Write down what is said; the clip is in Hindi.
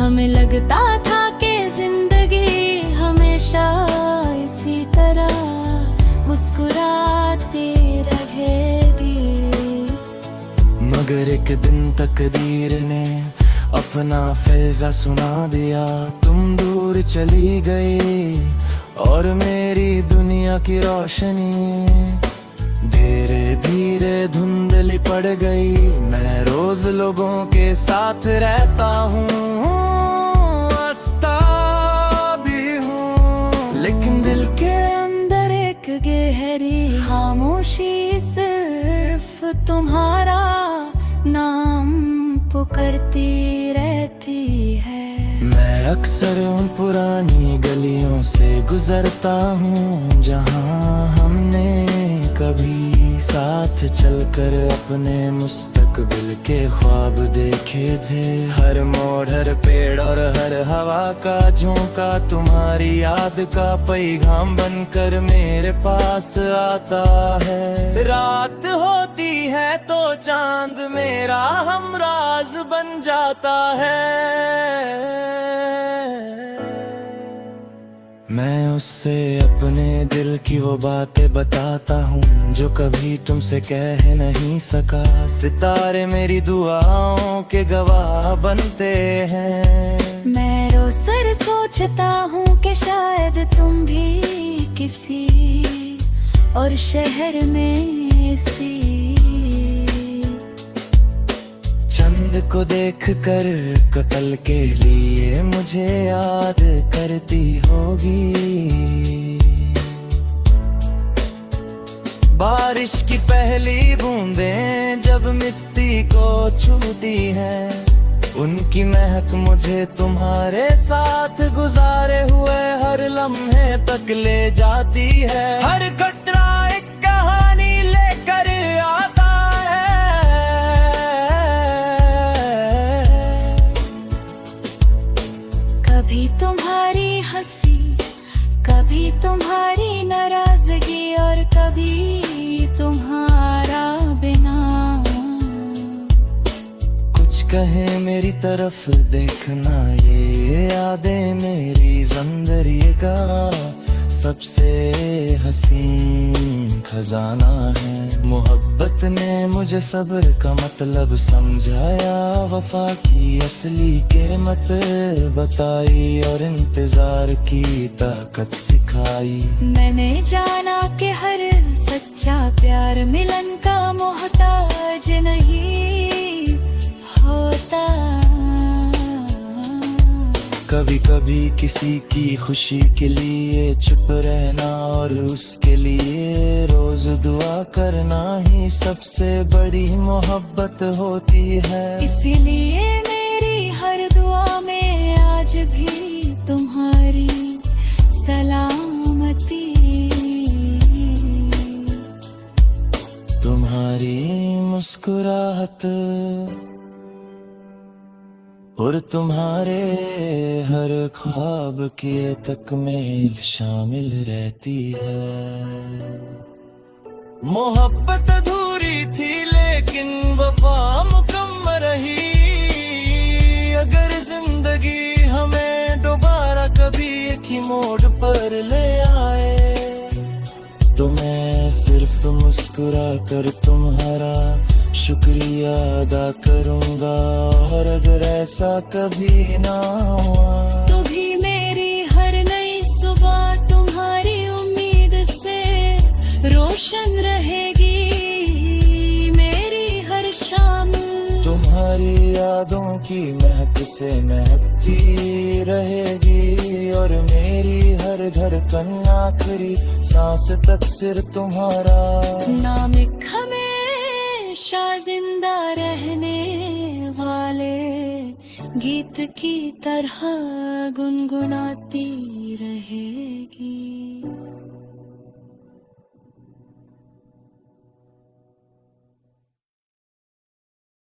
हमें लगता था कि जिंदगी हमेशा इसी तरह मुस्कुराती रहेगी, मगर एक दिन तकदीर ने अपना फैज़ा सुना दिया। तुम दूर चली गई और मेरी दुनिया की रोशनी धीरे धीरे धुंधली पड़ गई। मैं रोज लोगों के साथ रहता हूँ, हंसता भी हूँ, लेकिन दिल के अंदर एक गहरी खामोशी सिर्फ तुम्हारा नाम पुकारती रहती है। मैं अक्सर उन पुरानी गलियों से गुजरता हूँ जहाँ हमने कभी साथ चलकर अपने मुस्तकबिल के ख्वाब देखे थे। हर मोड़, हर पेड़ और हर हवा का झोंका तुम्हारी याद का पैगाम बनकर मेरे पास आता है। रात होती है तो चांद मेरा हमराज बन जाता है। मैं उससे अपने दिल की वो बातें बताता हूँ जो कभी तुमसे कह नहीं सका। सितारे मेरी दुआओं के गवाह बनते हैं। मैं रोज़ सोचता हूँ कि शायद तुम भी किसी और शहर में सी चंद को देखकर कत्ल के लिए मुझे याद करती होगी। बारिश की पहली बूंदें जब मिट्टी को छूती हैं, उनकी महक मुझे तुम्हारे साथ गुजारे हुए हर लम्हे तक ले जाती है। हर घटना एक कहानी लेकर आता कभी तुम्हारी हंसी, कभी तुम्हारी नाराजगी और कभी तुम्हारा बिना। कुछ कहे मेरी तरफ देखना, ये यादें मेरी ज़िंदगी का सबसे हसीन खजाना है। मोहब्बत ने मुझे सब्र का मतलब समझाया, वफा की असली कीमत बताई और इंतजार की ताकत सिखाई। मैंने जाना कि हर सच्चा प्यार मिलन का मोहताज नहीं होता। कभी कभी किसी की खुशी के लिए चुप रहना और उसके लिए रोज दुआ करना ही सबसे बड़ी मोहब्बत होती है। इसीलिए मेरी हर दुआ में आज भी तुम्हारी सलामती, तुम्हारी मुस्कुराहट और तुम्हारे हर ख्वाब की तकमील शामिल रहती है। मोहब्बत अधूरी थी लेकिन वफा मुकम्मल रही। अगर जिंदगी हमें दोबारा कभी एक ही मोड़ पर ले आए तो मैं सिर्फ मुस्कुरा कर तुम्हारा शुक्रिया अदा करूंगा। और अगर ऐसा कभी ना हुआ तो भी मेरी हर नई सुबह तुम्हारी उम्मीद से रोशन रहेगी। मेरी हर शाम तुम्हारी यादों की महक से महकती रहेगी। और मेरी हर धड़कन आखिरी सांस तक सिर्फ तुम्हारा नाम एक हमेशा जिंदा रहने वाले गीत की तरह गुनगुनाती रहेगी।